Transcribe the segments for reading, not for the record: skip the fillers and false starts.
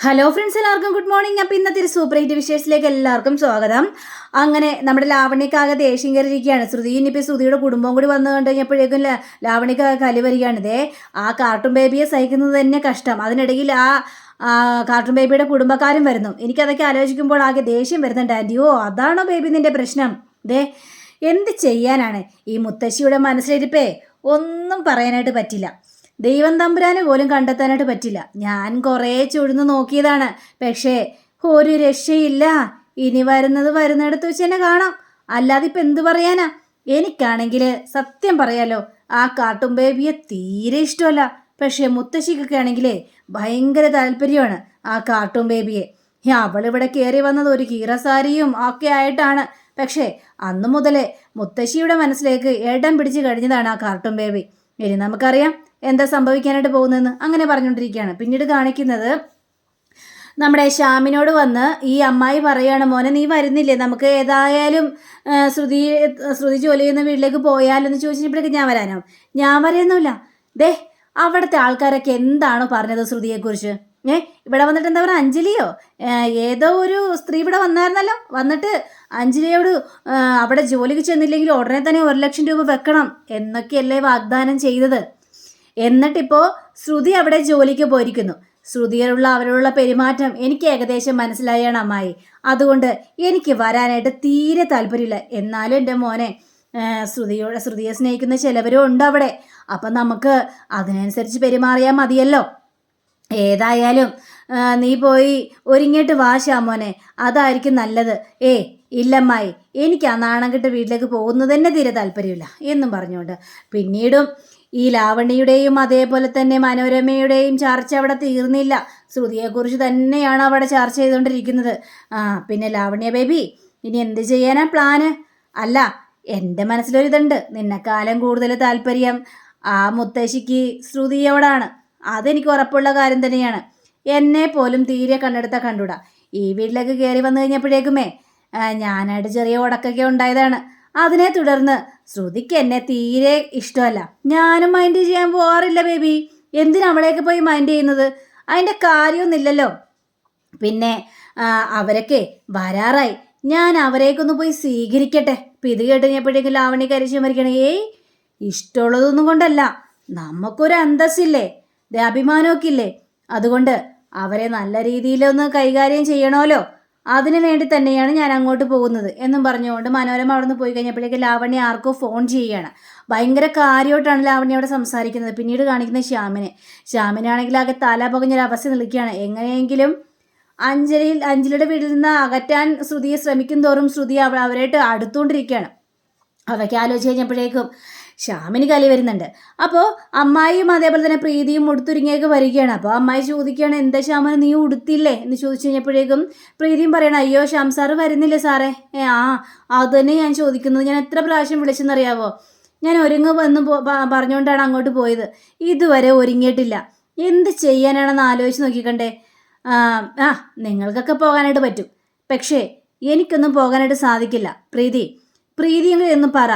Hello friends, എല്ലാവർക്കും good morning. അപ്പം ഇന്നത്തെ ഒരു സൂപ്പർ ഹിറ്റ് വിശേഷത്തിലേക്ക് എല്ലാവർക്കും സ്വാഗതം. അങ്ങനെ നമ്മുടെ ലാവണ്യക്കാകെ ദേഷ്യം കയറിയിരിക്കുകയാണ്. ശ്രുതി ഇനിയിപ്പോൾ ശ്രുതിയുടെ കുടുംബം കൂടി വന്നു കണ്ടു കഴിഞ്ഞപ്പോഴേക്കും ലാവണ്യക്കാകെ കലി വരികയാണ്. ആ കാർട്ടൂൺ ബേബിയെ സഹിക്കുന്നത് തന്നെ കഷ്ടം. അതിനിടയിൽ ആ കാർട്ടൂൺ ബേബിയുടെ കുടുംബക്കാരും വരുന്നു. എനിക്കതൊക്കെ ആലോചിക്കുമ്പോൾ ആകെ ദേഷ്യം വരുന്നുണ്ട്. ആൻറ്റിയോ, അതാണോ ബേബി നിൻ്റെ പ്രശ്നം? എന്ത് ചെയ്യാനാണ് ഈ മുത്തശ്ശിയുടെ മനസ്സിലിരിപ്പേ? ഒന്നും പറയാനായിട്ട് പറ്റില്ല. ദൈവം തമ്പുരാന് പോലും കണ്ടെത്താനായിട്ട് പറ്റില്ല. ഞാൻ കുറേ ചുഴുന്ന് നോക്കിയതാണ്, പക്ഷേ ഒരു രക്ഷയില്ല. ഇനി വരുന്നിടത്ത് വെച്ച് തന്നെ കാണാം. അല്ലാതെ ഇപ്പം എന്ത് പറയാനാ? എനിക്കാണെങ്കിൽ സത്യം പറയാലോ, ആ കാർട്ടൂൺ ബേബിയെ തീരെ ഇഷ്ടമല്ല. പക്ഷേ മുത്തശ്ശിക്കൊക്കെ ആണെങ്കിലേ ഭയങ്കര താല്പര്യമാണ് ആ കാർട്ടൂൺ ബേബിയെ. അവളിവിടെ കയറി വന്നത് ഒരു കീറസാരിയും ഒക്കെ ആയിട്ടാണ്. പക്ഷേ അന്നു മുതലേ മുത്തശ്ശിയുടെ മനസ്സിലേക്ക് ഇടം പിടിച്ച് കഴിഞ്ഞതാണ് ആ കാർട്ടൂൺ ബേബി. ഇനി നമുക്കറിയാം എന്താ സംഭവിക്കാനായിട്ട് പോകുന്നതെന്ന്. അങ്ങനെ പറഞ്ഞുകൊണ്ടിരിക്കുകയാണ്. പിന്നീട് കാണിക്കുന്നത് നമ്മുടെ ശ്യാമിനോട് വന്ന് ഈ അമ്മായി പറയാണ്, മോനെ നീ വരുന്നില്ലേ, നമുക്ക് ഏതായാലും ശ്രുതി ജോലി ചെയ്യുന്ന വീട്ടിലേക്ക് പോയാലെന്ന് ചോദിച്ചപ്പോഴേക്ക് ഞാൻ വരാനോ? ഞാൻ വരെയൊന്നുമില്ല. അവിടുത്തെ ആൾക്കാരൊക്കെ എന്താണോ പറഞ്ഞത് ശ്രുതിയെക്കുറിച്ച്? ഇവിടെ വന്നിട്ട് എന്താ പറയുക, അഞ്ജലിയോ ഏതോ ഒരു സ്ത്രീ ഇവിടെ വന്നായിരുന്നല്ലോ. വന്നിട്ട് അഞ്ജലിയോട് അവിടെ ജോലിക്ക് ചെന്നില്ലെങ്കിൽ ഉടനെ തന്നെ 1,00,000 രൂപ വെക്കണം എന്നൊക്കെയല്ലേ വാഗ്ദാനം ചെയ്തത്. എന്നിട്ടിപ്പോൾ ശ്രുതി അവിടെ ജോലിക്ക് പോയിരിക്കുന്നു. അവരോടുള്ള പെരുമാറ്റം എനിക്ക് ഏകദേശം മനസ്സിലായാണ് അമ്മായി. അതുകൊണ്ട് എനിക്ക് വരാനായിട്ട് തീരെ താല്പര്യമില്ല. എന്നാലും എൻ്റെ മോനെ, ശ്രുതിയെ സ്നേഹിക്കുന്ന ചിലവരും ഉണ്ട് അവിടെ. അപ്പം നമുക്ക് അതിനനുസരിച്ച് പെരുമാറിയാൽ മതിയല്ലോ. ഏതായാലും നീ പോയി ഒരുങ്ങിയിട്ട് വാ ശ്യാമോനെ, അതായിരിക്കും നല്ലത്. ഇല്ലമ്മായി, എനിക്ക് ആ നാണം കെട്ട് വീട്ടിലേക്ക് പോകുന്നത് തന്നെ തീരെ താല്പര്യമില്ല എന്നും പറഞ്ഞുകൊണ്ട് പിന്നീടും ഈ ലാവണ്യയുടെയും അതേപോലെ തന്നെ മനോരമയുടെയും ചർച്ച അവിടെ തീർന്നില്ല. ശ്രുതിയെക്കുറിച്ച് തന്നെയാണ് അവിടെ ചർച്ച ചെയ്തുകൊണ്ടിരിക്കുന്നത്. പിന്നെ ലാവണ്യ ബേബി, ഇനി എന്ത് ചെയ്യാനാ പ്ലാന്? അല്ല, എൻ്റെ മനസ്സിലൊരിതുണ്ട്. നിന്നെക്കാലം കൂടുതൽ താല്പര്യം ആ മുത്തശ്ശിക്ക് ശ്രുതിയോടാണ്. അതെനിക്ക് ഉറപ്പുള്ള കാര്യം തന്നെയാണ്. എന്നെ പോലും തീരെ കണ്ടുകൂടാ. ഈ വീട്ടിലേക്ക് കയറി വന്നു കഴിഞ്ഞപ്പോഴേക്കുമേ ഞാനായിട്ട് ചെറിയ ഉടക്കൊക്കെ ഉണ്ടായതാണ്. അതിനെ തുടർന്ന് ശ്രുതിക്ക് എന്നെ തീരെ ഇഷ്ടമല്ല. ഞാനും മൈൻഡ് ചെയ്യാൻ പോകാറില്ല ബേബി. എന്തിനാ അവളെയൊക്കെ പോയി മൈൻഡ് ചെയ്യുന്നത്? അതിൻ്റെ കാര്യമൊന്നുമില്ലല്ലോ. പിന്നെ അവരൊക്കെ വരാറായി, ഞാൻ അവരേക്കൊന്ന് പോയി സ്വീകരിക്കട്ടെ. ഇപ്പം ഇത് കേട്ട് കഴിഞ്ഞപ്പോഴേക്കും ലാവണ്യ കരിച്ചു മരിക്കണേ. ഇഷ്ടമുള്ളതൊന്നും കൊണ്ടല്ല, നമുക്കൊരു അന്തസ്സില്ലേ, അഭിമാനമൊക്കെ ഇല്ലേ. അതുകൊണ്ട് അവരെ നല്ല രീതിയിലൊന്ന് കൈകാര്യം ചെയ്യണമല്ലോ. അതിനു വേണ്ടി തന്നെയാണ് ഞാൻ അങ്ങോട്ട് പോകുന്നത് എന്നും പറഞ്ഞുകൊണ്ട് മനോരമ അവിടെ നിന്ന് പോയി കഴിഞ്ഞപ്പോഴേക്ക് ലാവണ്യ ആർക്കോ ഫോൺ ചെയ്യുകയാണ്. ഭയങ്കര കാര്യമായിട്ടാണ് ലാവണ്യ അവിടെ സംസാരിക്കുന്നത്. പിന്നീട് കാണിക്കുന്ന ശ്യാമിനാണെങ്കിൽ ആകെ തല പുകഞ്ഞൊരവസ്ഥ നിൽക്കുകയാണ്. എങ്ങനെയെങ്കിലും അഞ്ജലിയുടെ വീട്ടിൽ നിന്ന് അകറ്റാൻ ശ്രുതിയെ ശ്രമിക്കും തോറും ശ്രുതി അവരായിട്ട് അടുത്തുകൊണ്ടിരിക്കുകയാണ്. അതൊക്കെ ആലോചിച്ച് കഴിഞ്ഞപ്പോഴേക്കും ശ്യാമിന് കലി വരുന്നുണ്ട്. അപ്പോൾ അമ്മായിയും അതേപോലെ തന്നെ പ്രീതിയും ഉടുത്തുരുങ്ങിയൊക്കെ വരികയാണ്. അപ്പോൾ അമ്മായി ചോദിക്കുകയാണ്, എന്താ ശ്യാമന് നീ ഉടുത്തില്ലേ എന്ന് ചോദിച്ചു കഴിഞ്ഞപ്പോഴേക്കും പ്രീതിയും പറയണം, അയ്യോ ശ്യാം സാറ് വരുന്നില്ലേ സാറേ? അത് തന്നെ ഞാൻ ചോദിക്കുന്നത്. ഞാൻ എത്ര പ്രാവശ്യം വിളിച്ചെന്നറിയാവോ? ഞാൻ വന്ന് പറഞ്ഞുകൊണ്ടാണ് അങ്ങോട്ട് പോയത്. ഇതുവരെ ഒരുങ്ങിയിട്ടില്ല. എന്ത് ചെയ്യാനാണെന്ന് ആലോചിച്ച് നോക്കിക്കണ്ടേ. നിങ്ങൾക്കൊക്കെ പോകാനായിട്ട് പറ്റും, പക്ഷേ എനിക്കൊന്നും പോകാനായിട്ട് സാധിക്കില്ല. പ്രീതിയെങ്കിലും എന്ന് പറ,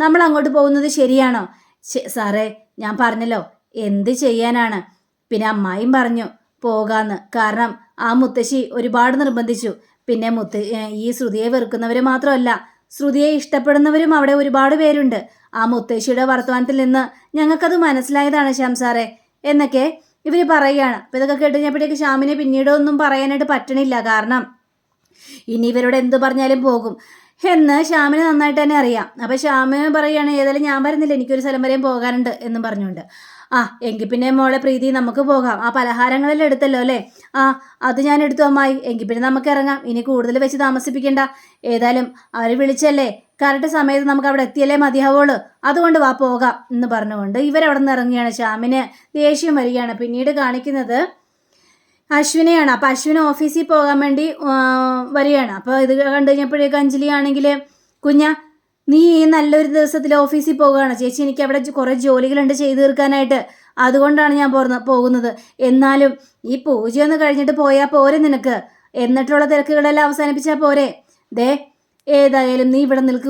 നമ്മൾ അങ്ങോട്ട് പോകുന്നത് ശരിയാണോ? സാറേ, ഞാൻ പറഞ്ഞല്ലോ, എന്ത് ചെയ്യാനാണ്. പിന്നെ അമ്മായിയും പറഞ്ഞു പോകാന്ന്. കാരണം ആ മുത്തശ്ശി ഒരുപാട് നിർബന്ധിച്ചു. പിന്നെ ഈ ശ്രുതിയെ വെറുക്കുന്നവർ മാത്രമല്ല, ശ്രുതിയെ ഇഷ്ടപ്പെടുന്നവരും അവിടെ ഒരുപാട് പേരുണ്ട്. ആ മുത്തശ്ശിയുടെ വർത്തമാനത്തിൽ നിന്ന് ഞങ്ങൾക്കത് മനസ്സിലായതാണ് ശ്യാം സാറേ എന്നൊക്കെ ഇവർ പറയുകയാണ്. അപ്പം ഇതൊക്കെ കേട്ടുകഴിഞ്ഞപ്പോഴേക്ക് ശ്യാമിനെ പിന്നീട് ഒന്നും പറയാനായിട്ട് പറ്റണില്ല. കാരണം ഇനി ഇവരോട് എന്ത് പറഞ്ഞാലും പോകും എന്ന് ശ്യാമിന് നന്നായിട്ട് തന്നെ അറിയാം. അപ്പം ശ്യാമിന് പറയുകയാണ്, ഏതായാലും ഞാൻ വരുന്നില്ല, എനിക്കൊരു സ്ഥലം വരെയും പോകാനുണ്ട് എന്നും പറഞ്ഞുകൊണ്ട്. എങ്കിൽ പിന്നെ മോളെ പ്രീതി, നമുക്ക് പോകാം. ആ പലഹാരങ്ങളെല്ലാം എടുത്തല്ലോ അല്ലേ? അത് ഞാൻ എടുത്തു അമ്മായി. എങ്കിൽ പിന്നെ നമുക്ക് ഇറങ്ങാം. ഇനി കൂടുതൽ വെച്ച് താമസിപ്പിക്കണ്ട. ഏതായാലും അവർ വിളിച്ചല്ലേ, കറക്റ്റ് സമയത്ത് നമുക്ക് അവിടെ എത്തിയല്ലേ മതിയാവുള്ളൂ. അതുകൊണ്ട് വാ പോകാം എന്ന് പറഞ്ഞുകൊണ്ട് ഇവരവിടെ നിന്ന് ഇറങ്ങുകയാണ്. ശ്യാമിന് ദേഷ്യം വരികയാണ്. പിന്നീട് കാണിക്കുന്നത് അശ്വിനെയാണ്. അപ്പം അശ്വിന് ഓഫീസിൽ പോകാൻ വേണ്ടി വരികയാണ്. അപ്പോൾ ഇത് കണ്ടു കഴിഞ്ഞപ്പോഴേക്കും അഞ്ജലി ആണെങ്കിൽ, നീ നല്ലൊരു ദിവസത്തിൽ ഓഫീസിൽ പോകുകയാണ് ചേച്ചി, എനിക്ക് അവിടെ കുറേ ജോലികളുണ്ട് ചെയ്തു തീർക്കാനായിട്ട്, അതുകൊണ്ടാണ് ഞാൻ പോകുന്നത്. എന്നാലും ഈ പൂജയൊന്ന് കഴിഞ്ഞിട്ട് പോയാൽ പോരെ നിനക്ക്? എന്നിട്ടുള്ള തിരക്കുകളെല്ലാം അവസാനിപ്പിച്ചാൽ പോരെ? ഏതായാലും നീ ഇവിടെ നിൽക്ക്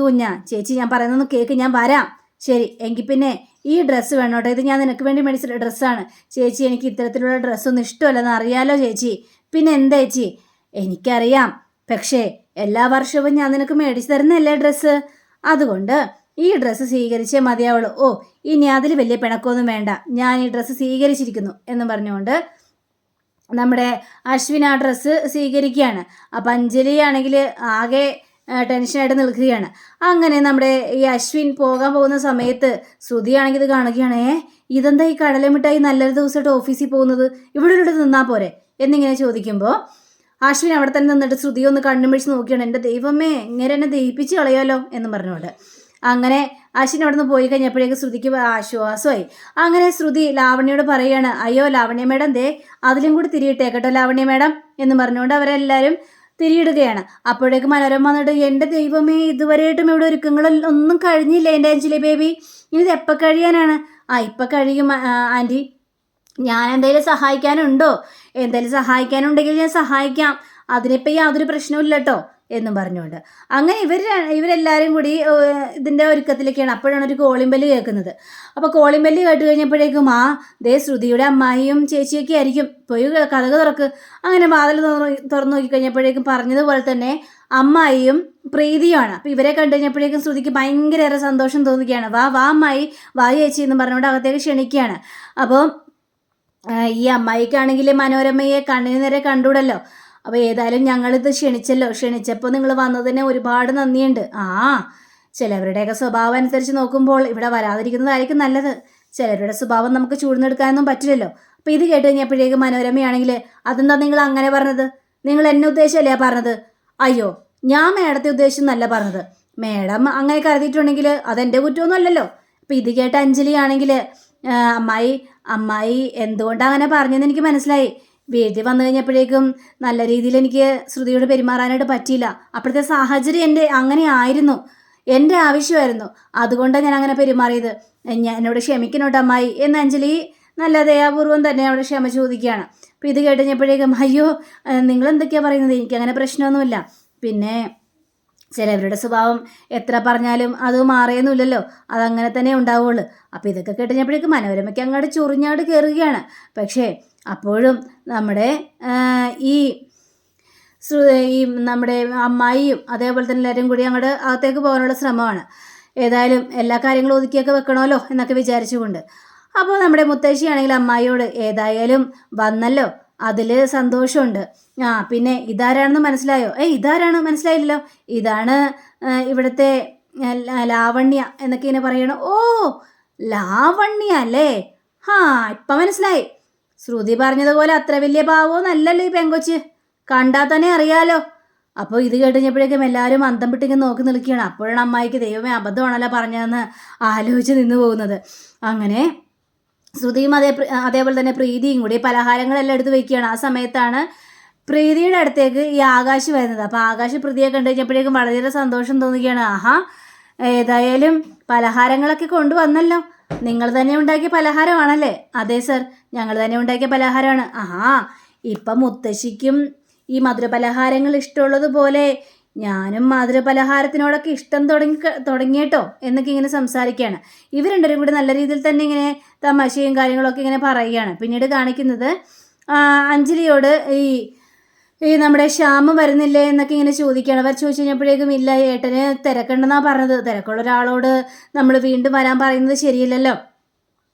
ചേച്ചി, ഞാൻ പറയുന്നൊന്ന് കേൾക്ക്, ഞാൻ വരാം. ശരി, എങ്കിൽ പിന്നെ ഈ ഡ്രസ്സ് വേണോട്ടോ, ഇത് ഞാൻ നിനക്ക് വേണ്ടി മേടിച്ച ഡ്രസ്സാണ് ചേച്ചി. എനിക്ക് ഇത്തരത്തിലുള്ള ഡ്രസ്സൊന്നും ഇഷ്ടമല്ലെന്ന് അറിയാലോ ചേച്ചി. പിന്നെ എന്താ ചേച്ചി? എനിക്കറിയാം, പക്ഷേ എല്ലാ വർഷവും ഞാൻ നിനക്ക് മേടിച്ചു തരുന്നല്ലേ ഡ്രസ്സ്, അതുകൊണ്ട് ഈ ഡ്രസ്സ് സ്വീകരിച്ചേ മതിയാവുള്ളൂ. ഓ, ഇനി അതിൽ വലിയ പിണക്കമൊന്നും വേണ്ട, ഞാൻ ഈ ഡ്രസ്സ് സ്വീകരിച്ചിരിക്കുന്നു എന്ന് പറഞ്ഞുകൊണ്ട് നമ്മുടെ അശ്വിൻ ആ ഡ്രസ്സ് സ്വീകരിക്കുകയാണ്. അപ്പം അഞ്ജലി ആണെങ്കിൽ ആകെ ടെൻഷനായിട്ട് നിൽക്കുകയാണ്. അങ്ങനെ നമ്മുടെ ഈ അശ്വിൻ പോകാൻ പോകുന്ന സമയത്ത് ശ്രുതിയാണെങ്കിൽ ഇത് കാണുകയാണ്. ഇതെന്താ ഈ കടലമിഠായി നല്ലൊരു ദിവസമായിട്ട് ഓഫീസിൽ പോകുന്നത്, ഇവിടെ ഒരു നിന്നാൽ പോരെ എന്നിങ്ങനെ ചോദിക്കുമ്പോൾ അശ്വിൻ അവിടെ തന്നെ നിന്നിട്ട് ശ്രുതി ഒന്ന് കണ്ണും പിടിച്ച് നോക്കിയാണ്. എൻ്റെ ദൈവമേ, ഇങ്ങനെ എന്നെ ദഹിപ്പിച്ച് കളയാലോ എന്നും പറഞ്ഞുകൊണ്ട് അങ്ങനെ അശ്വിൻ അവിടെ നിന്ന് പോയി കഴിഞ്ഞപ്പോഴേക്ക് ശ്രുതിക്ക് ആശ്വാസമായി. അങ്ങനെ ശ്രുതി ലാവണ്യോട് പറയുകയാണ്, അയ്യോ ലാവണ്യ മേഡം, ദേ അതിലും കൂടി തിരിയിട്ടേക്കട്ടോ ലാവണ്യ മേഡം എന്ന് പറഞ്ഞുകൊണ്ട് അവരെല്ലാവരും തിരിയിടുകയാണ്. അപ്പോഴേക്ക് മനോരമ വന്നിട്ട്, എൻ്റെ ദൈവമേ, ഇതുവരെയായിട്ടും ഇവിടെ ഒരുക്കങ്ങളൊന്നും കഴിഞ്ഞില്ല എൻ്റെ അഞ്ജലി ബേബി, ഇനി ഇത് എപ്പോൾ കഴിയാനാണ്? ഇപ്പം കഴിയും ആൻറ്റി, ഞാൻ എന്തെങ്കിലും സഹായിക്കാനുണ്ടോ? എന്തെങ്കിലും സഹായിക്കാനുണ്ടെങ്കിൽ ഞാൻ സഹായിക്കാം, അതിനിപ്പോൾ യാതൊരു പ്രശ്നവും ഇല്ല കേട്ടോ എന്നും പറഞ്ഞുകൊണ്ട് അങ്ങനെ ഇവരെല്ലാവരും കൂടി ഇതിൻ്റെ ഒരുക്കത്തിലേക്കാണ്. അപ്പോഴാണ് ഒരു കോളിംബെല്ല് കേൾക്കുന്നത്. അപ്പോൾ കോളിംബെല്ല് കേട്ട് കഴിഞ്ഞപ്പോഴേക്കും ദേ ശ്രുതിയുടെ അമ്മായിയും ചേച്ചിയൊക്കെ ആയിരിക്കും, പോയി കഥക് തുറക്ക്. അങ്ങനെ വാതിൽ തുറന്നു നോക്കിക്കഴിഞ്ഞപ്പോഴേക്കും പറഞ്ഞതുപോലെ തന്നെ അമ്മായിയും പ്രീതിയുമാണ്. അപ്പോൾ ഇവരെ കണ്ടു കഴിഞ്ഞപ്പോഴേക്കും ശ്രുതിക്ക് ഭയങ്കരേറെ സന്തോഷം തോന്നുകയാണ്. വാ വാ അമ്മായി, വാ ചേച്ചി എന്ന് പറഞ്ഞുകൊണ്ട് അകത്തേക്ക് ക്ഷണിക്കുകയാണ്. അപ്പോൾ ഈ അമ്മായിക്കാണെങ്കിൽ മനോരമയെ കണ്ണിന് നേരെ കണ്ടുകൂടല്ലോ. അപ്പോൾ ഏതായാലും ഞങ്ങളിത് ക്ഷണിച്ചപ്പോൾ നിങ്ങൾ വന്നതിന് ഒരുപാട് നന്ദിയുണ്ട്. ചിലവരുടെയൊക്കെ സ്വഭാവം അനുസരിച്ച് നോക്കുമ്പോൾ ഇവിടെ വരാതിരിക്കുന്നതായിരിക്കും നല്ലത്. ചിലരുടെ സ്വഭാവം നമുക്ക് ചൂഴ്ന്നെടുക്കാനൊന്നും പറ്റില്ലല്ലോ. അപ്പോൾ ഇത് കേട്ട് കഴിഞ്ഞപ്പോഴേക്കും മനോരമയാണെങ്കിൽ, അതെന്താ നിങ്ങൾ അങ്ങനെ പറഞ്ഞത്? നിങ്ങൾ എന്നെ ഉദ്ദേശമല്ലേ പറഞ്ഞത്? അയ്യോ, ഞാൻ മേഡത്തെ ഉദ്ദേശിച്ചെന്നല്ല പറഞ്ഞത്. മേഡം അങ്ങനെ കരുതിയിട്ടുണ്ടെങ്കിൽ അതെൻ്റെ കുറ്റമൊന്നും അല്ലല്ലോ. അപ്പോൾ ഇത് കേട്ട അഞ്ജലി ആണെങ്കിൽ, അമ്മായി എന്തുകൊണ്ടാണ് അങ്ങനെ പറഞ്ഞതെന്ന് എനിക്ക് മനസ്സിലായി. വീട്ടിൽ വന്നു കഴിഞ്ഞപ്പോഴേക്കും നല്ല രീതിയിൽ എനിക്ക് ശ്രുതിയോട് പെരുമാറാനായിട്ട് പറ്റിയില്ല. അപ്പോഴത്തെ സാഹചര്യം അങ്ങനെ ആയിരുന്നു, എൻ്റെ ആവശ്യമായിരുന്നു, അതുകൊണ്ടാണ് ഞാൻ അങ്ങനെ പെരുമാറിയത്. എന്നോട് ക്ഷമിക്കണോട്ട് അമ്മായി എന്ന് അഞ്ജലി നല്ല ദയാപൂർവം തന്നെ അവിടെ ക്ഷമ ചോദിക്കുകയാണ്. അപ്പോൾ ഇത് കേട്ടുകഴിഞ്ഞപ്പോഴേക്കും, അയ്യോ നിങ്ങൾ എന്തൊക്കെയാണ് പറയുന്നത്, എനിക്കങ്ങനെ പ്രശ്നമൊന്നുമില്ല. പിന്നെ ചിലവരുടെ സ്വഭാവം എത്ര പറഞ്ഞാലും അത് മാറിയൊന്നുമില്ലല്ലോ, അതങ്ങനെ തന്നെ ഉണ്ടാവുള്ളൂ. അപ്പോൾ ഇതൊക്കെ കേട്ടുകഴിഞ്ഞപ്പോഴേക്കും മനോരമയ്ക്ക് അങ്ങോട്ട് ചൊറിഞ്ഞാട് കയറുകയാണ്. പക്ഷേ അപ്പോഴും നമ്മുടെ ഈ നമ്മുടെ അമ്മായിയും അതേപോലെ തന്നെ എല്ലാവരും കൂടി അങ്ങോട്ട് അകത്തേക്ക് പോകാനുള്ള ശ്രമമാണ്. ഏതായാലും എല്ലാ കാര്യങ്ങളും ഒതുക്കിയൊക്കെ വെക്കണമല്ലോ എന്നൊക്കെ വിചാരിച്ചുകൊണ്ട്. അപ്പോൾ നമ്മുടെ മുത്തശ്ശിയാണെങ്കിൽ അമ്മായിയോട്, ഏതായാലും വന്നല്ലോ, അതിൽ സന്തോഷമുണ്ട്. പിന്നെ ഇതാരാണെന്ന് മനസ്സിലായോ? ഇതാരാണ് മനസ്സിലായില്ലല്ലോ, ഇതാണ് ഇവിടുത്തെ ലാവണ്യ എന്നൊക്കെ ഇങ്ങനെ പറയണം. ഓ, ലാവണ്യ അല്ലേ, ഇപ്പം മനസ്സിലായി. ശ്രുതി പറഞ്ഞതുപോലെ അത്ര വലിയ പാവമൊന്നല്ലല്ലോ ഈ പെങ്കൊച്ച്, കണ്ടാൽ തന്നെ അറിയാലോ. അപ്പോൾ ഇത് കേട്ടുകഴിഞ്ഞപ്പോഴേക്കും എല്ലാവരും അന്തം വിട്ടിങ്ങനെ നോക്കി നിൽക്കുകയാണ്. അപ്പോഴാണ് അമ്മായിക്ക് ദൈവമേ അബദ്ധമാണല്ലോ പറഞ്ഞതെന്ന് ആലോചിച്ച് നിന്ന് പോകുന്നത്. അങ്ങനെ ശ്രുതിയും അതേപോലെ തന്നെ പ്രീതിയും കൂടി പലഹാരങ്ങളെല്ലാം എടുത്ത് വയ്ക്കുകയാണ്. ആ സമയത്താണ് പ്രീതിയുടെ അടുത്തേക്ക് ഈ ആകാശ് വരുന്നത്. അപ്പോൾ ആകാശ് പ്രീതിയെ കണ്ടു കഴിഞ്ഞപ്പോഴേക്കും വളരെയേറെ സന്തോഷം തോന്നുകയാണ്. ഏതായാലും പലഹാരങ്ങളൊക്കെ കൊണ്ടുവന്നല്ലോ, നിങ്ങൾ തന്നെ ഉണ്ടാക്കിയ പലഹാരമാണല്ലേ? അതെ സർ, ഞങ്ങൾ തന്നെ ഉണ്ടാക്കിയ പലഹാരമാണ്. ഇപ്പം മുത്തശ്ശിക്കും ഈ മധുരപലഹാരങ്ങൾ ഇഷ്ടമുള്ളതുപോലെ ഞാനും മധുരപലഹാരത്തിനോടൊക്കെ ഇഷ്ടം തുടങ്ങിയിട്ടോ എന്നൊക്കെ ഇങ്ങനെ സംസാരിക്കുകയാണ്. ഇവർ രണ്ടുപേരും കൂടി നല്ല രീതിയിൽ തന്നെ ഇങ്ങനെ തമാശയും കാര്യങ്ങളൊക്കെ ഇങ്ങനെ പറയുകയാണ്. പിന്നീട് കാണിക്കുന്നത് അഞ്ജലിയോട് ഈ നമ്മുടെ ശ്യാമ വരുന്നില്ലേ എന്നൊക്കെ ഇങ്ങനെ ചോദിക്കുകയാണ്. അവർ ചോദിച്ചു കഴിഞ്ഞപ്പോഴേക്കും, ഇല്ല ഏട്ടന് തിരക്കുണ്ടെന്നാണ് പറഞ്ഞത്, തിരക്കുള്ള ഒരാളോട് നമ്മൾ വീണ്ടും വരാൻ പറയുന്നത് ശരിയല്ലല്ലോ,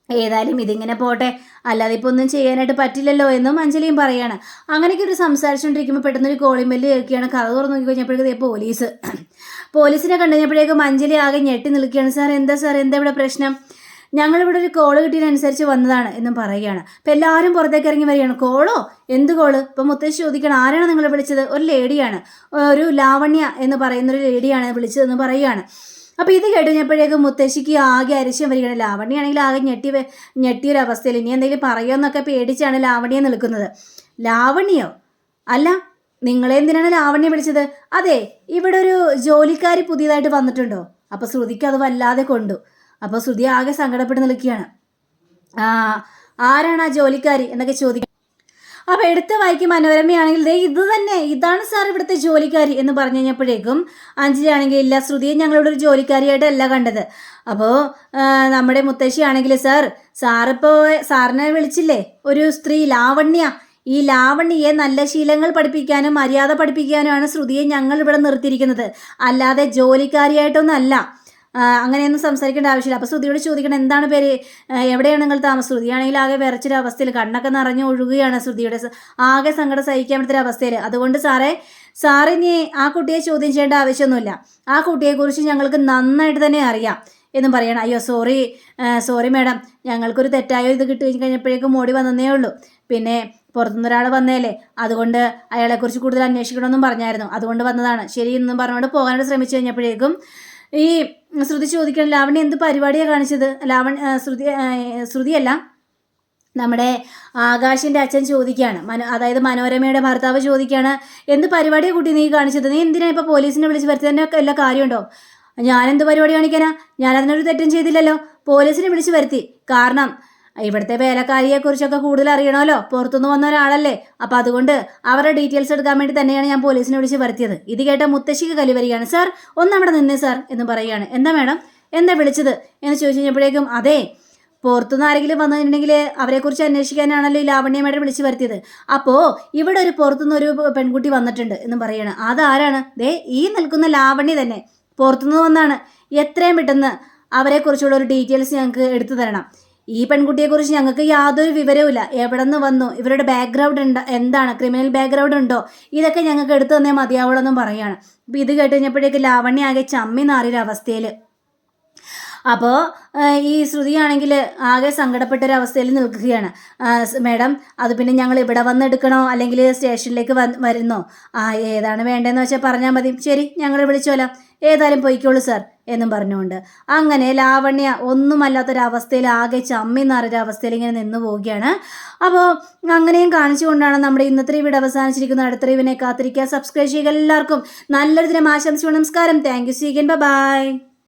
ഏതായാലും ഇതിങ്ങനെ പോട്ടെ, അല്ലാതെ ഇപ്പോൾ ഒന്നും ചെയ്യാനായിട്ട് പറ്റില്ലല്ലോ എന്നും അഞ്ജലിയും പറയാണ്. അങ്ങനെയൊക്കെ ഒരു സംസാരിച്ചുകൊണ്ടിരിക്കുമ്പോൾ പെട്ടെന്നൊരു കോളിംബെല്ല് കേൾക്കുകയാണ്. കഥ തുറന്നു നോക്കി കഴിഞ്ഞപ്പോഴേക്കും പോലീസിനെ കണ്ടു കഴിഞ്ഞപ്പോഴേക്കും അഞ്ജലി ആകെ ഞെട്ടി നിൽക്കുകയാണ്. സാർ എന്താ ഇവിടെ പ്രശ്നം? ഞങ്ങളിവിടെ ഒരു കോള് കിട്ടിയതിനനുസരിച്ച് വന്നതാണ് എന്നും പറയുകയാണ്. അപ്പം എല്ലാവരും പുറത്തേക്ക് ഇറങ്ങി വരികയാണ്. കോളോ? എന്ത് കോള്? ഇപ്പം മുത്തശ്ശി ചോദിക്കണം, ആരാണ് നിങ്ങൾ വിളിച്ചത്? ഒരു ലേഡിയാണ്, ഒരു ലാവണ്യ എന്ന് പറയുന്നൊരു ലേഡിയാണ് വിളിച്ചതെന്ന് പറയുകയാണ്. അപ്പോൾ ഇത് കേട്ടുകഴിഞ്ഞപ്പോഴേക്കും മുത്തശ്ശിക്ക് ആകെ അരിശം വരികയാണ്. ലാവണ്യാണെങ്കിൽ ആകെ ഞെട്ടിയൊരവസ്ഥയിൽ ഇനി എന്തെങ്കിലും പറയുമെന്നൊക്കെ പേടിച്ചാണ് ലാവണ്യ നിൽക്കുന്നത്. ലാവണ്യോ? അല്ല, നിങ്ങളെ എന്തിനാണ് ലാവണ്യ വിളിച്ചത്? അതെ, ഇവിടെ ഒരു ജോലിക്കാരി പുതിയതായിട്ട് വന്നിട്ടുണ്ടോ? അപ്പോൾ ശ്രുതിക്ക് അത് വല്ലാതെ കൊണ്ടു. അപ്പോൾ ശ്രുതി ആകെ സങ്കടപ്പെട്ട് നിൽക്കുകയാണ്. ആരാണ് ആ ജോലിക്കാരി എന്നൊക്കെ ചോദിക്കും. അപ്പോൾ എടുത്ത് വായിക്കും മനോരമയാണെങ്കിൽ, ഇതാണ് സാർ ഇവിടുത്തെ ജോലിക്കാരി എന്ന് പറഞ്ഞു കഴിഞ്ഞപ്പോഴേക്കും അഞ്ജലി ആണെങ്കിൽ, ഇല്ല ശ്രുതിയെ ഞങ്ങളിവിടെ ഒരു ജോലിക്കാരിയായിട്ടല്ല കണ്ടത്. അപ്പോൾ നമ്മുടെ മുത്തശ്ശി ആണെങ്കിൽ, സാറിപ്പോൾ സാറിനെ വിളിച്ചില്ലേ ഒരു സ്ത്രീ ലാവണ്യ ഈ ലാവണ്യയെ നല്ല ശീലങ്ങൾ പഠിപ്പിക്കാനും മര്യാദ പഠിപ്പിക്കാനുമാണ് ശ്രുതിയെ ഞങ്ങൾ ഇവിടെ നിർത്തിയിരിക്കുന്നത്, അല്ലാതെ ജോലിക്കാരിയായിട്ടൊന്നല്ല. അങ്ങനെയൊന്നും സംസാരിക്കേണ്ട ആവശ്യമില്ല. അപ്പോൾ ശ്രുതിയോട് ചോദിക്കണം, എന്താണ് പേര്, എവിടെയാണ് നിങ്ങൾ താമസം? ശ്രുതിയാണെങ്കിൽ ആകെ വിറച്ചൊരു അവസ്ഥയിൽ കണ്ണൊക്കെ നിറഞ്ഞു ഒഴുകുകയാണ്. ശ്രുതിയുടെ ആകെ സങ്കടം സഹിക്കാൻ പറ്റുന്ന അവസ്ഥയിൽ. അതുകൊണ്ട് സാറിനി ആ കുട്ടിയെ ചോദ്യം ചെയ്യേണ്ട ആവശ്യമൊന്നുമില്ല, ആ കുട്ടിയെക്കുറിച്ച് ഞങ്ങൾക്ക് നന്നായിട്ട് തന്നെ അറിയാം എന്നും പറയണം. അയ്യോ സോറി മാഡം, ഞങ്ങൾക്കൊരു തെറ്റായ ഇത് കിട്ടി കഴിഞ്ഞപ്പോഴേക്കും ഓടി വന്നതേ ഉള്ളൂ. പിന്നെ പുറത്തുനിന്ന് ഒരാൾ വന്നേലേ, അതുകൊണ്ട് അയാളെക്കുറിച്ച് കൂടുതൽ അന്വേഷിക്കണമെന്നും പറഞ്ഞായിരുന്നു, അതുകൊണ്ട് വന്നതാണ്. ശരി എന്നും പറഞ്ഞുകൊണ്ട് പോകാനായിട്ട് ശ്രമിച്ചു കഴിഞ്ഞപ്പോഴേക്കും ഈ ശ്രുതി ചോദിക്കണം, ലാവണ്യ എന്ത് പരിപാടിയാണ് കാണിച്ചത്? ശ്രുതിയല്ല, നമ്മുടെ ആകാശിൻ്റെ അച്ഛൻ ചോദിക്കുകയാണ്, അതായത് മനോരമയുടെ ഭർത്താവ് ചോദിക്കുകയാണ്, എന്ത് പരിപാടിയാണ് കുട്ടി നീ കാണിച്ചത്? നീ എന്തിനാ ഇപ്പോൾ പോലീസിനെ വിളിച്ച് വരുത്തതിൻ്റെ എല്ലാ കാര്യമുണ്ടോ? ഞാനെന്ത് പരിപാടി കാണിക്കാനാ? ഞാനതിനൊരു തെറ്റും ചെയ്തില്ലല്ലോ. പോലീസിനെ വിളിച്ച് വരുത്തി, കാരണം ഇവിടുത്തെ വേലക്കാരിയെക്കുറിച്ചൊക്കെ കൂടുതൽ അറിയണമല്ലോ, പുറത്തുനിന്ന് വന്ന ഒരാളല്ലേ. അപ്പം അതുകൊണ്ട് അവരുടെ ഡീറ്റെയിൽസ് എടുക്കാൻ വേണ്ടി തന്നെയാണ് ഞാൻ പോലീസിനെ വിളിച്ച് വരുത്തിയത്. ഇത് കേട്ട മുത്തശ്ശിക്ക് കലി വരികയാണ്. സാർ ഒന്നവിടെ നിന്നേ സാർ എന്ന് പറയുകയാണ്. എന്താ മാഡം, എന്താ വിളിച്ചത് എന്ന് ചോദിച്ചു കഴിഞ്ഞപ്പോഴേക്കും, അതെ, പുറത്തുനിന്ന് ആരെങ്കിലും വന്നിട്ടുണ്ടെങ്കിൽ അവരെക്കുറിച്ച് അന്വേഷിക്കാനാണല്ലോ ഈ ലാവണ്യ മേഡം വിളിച്ച് വരുത്തിയത്. അപ്പോൾ ഇവിടെ ഒരു പുറത്തുനിന്ന് ഒരു പെൺകുട്ടി വന്നിട്ടുണ്ട് എന്നും പറയണം. അതാരാണ്? ദേ ഈ നിൽക്കുന്ന ലാവണ്യ തന്നെ പുറത്തുനിന്ന് വന്നാണ്. എത്രയും പെട്ടെന്ന് അവരെക്കുറിച്ചുള്ള ഒരു ഡീറ്റെയിൽസ് ഞങ്ങൾക്ക് എടുത്തു തരണം. ഈ പെൺകുട്ടിയെക്കുറിച്ച് ഞങ്ങൾക്ക് യാതൊരു വിവരവുമില്ല. എവിടെ നിന്ന് വന്നു, ഇവരുടെ ബാക്ക്ഗ്രൗണ്ട് എന്താണ്, ക്രിമിനൽ ബാക്ക്ഗ്രൗണ്ട് ഉണ്ടോ, ഇതൊക്കെ ഞങ്ങൾക്ക് എടുത്തു തന്നേ മതിയാവുള്ളെന്നും പറയുകയാണ്. അപ്പം ഇത് കേട്ട് കഴിഞ്ഞപ്പോഴേക്ക് ലാവണ്യ ആകെ ചമ്മി നാറിയൊരു അവസ്ഥയിൽ. അപ്പോൾ ഈ ശ്രുതിയാണെങ്കിൽ ആകെ സങ്കടപ്പെട്ടൊരവസ്ഥയിൽ നിൽക്കുകയാണ്. മാഡം, അത് പിന്നെ ഞങ്ങൾ ഇവിടെ വന്നെടുക്കണോ അല്ലെങ്കിൽ സ്റ്റേഷനിലേക്ക് വരുന്നോ? ഏതാണ് വേണ്ടതെന്ന് വെച്ചാൽ പറഞ്ഞാൽ മതി. ശരി, ഞങ്ങൾ വിളിച്ചോലാം, ഏതായാലും പൊയ്ക്കോളൂ സാർ എന്നും പറഞ്ഞുകൊണ്ട് അങ്ങനെ ലാവണ്യ ഒന്നുമല്ലാത്തൊരവസ്ഥയിൽ ആകെ ചമ്മി നാറിയൊരവസ്ഥയിൽ ഇങ്ങനെ നിന്ന് പോവുകയാണ്. അപ്പോൾ അങ്ങനെയും കാണിച്ചുകൊണ്ടാണ് നമ്മുടെ ഇന്നത്തെ വീഡിയോ അവസാനിച്ചിരിക്കുന്നത്. അടുത്ത റിവിനെ കാത്തിരിക്കുക. സബ്സ്ക്രൈബ് ചെയ്യുക. എല്ലാവർക്കും നല്ലൊരു ദിനം ആശംസിച്ചു. നമസ്കാരം. Thank you. See again. By.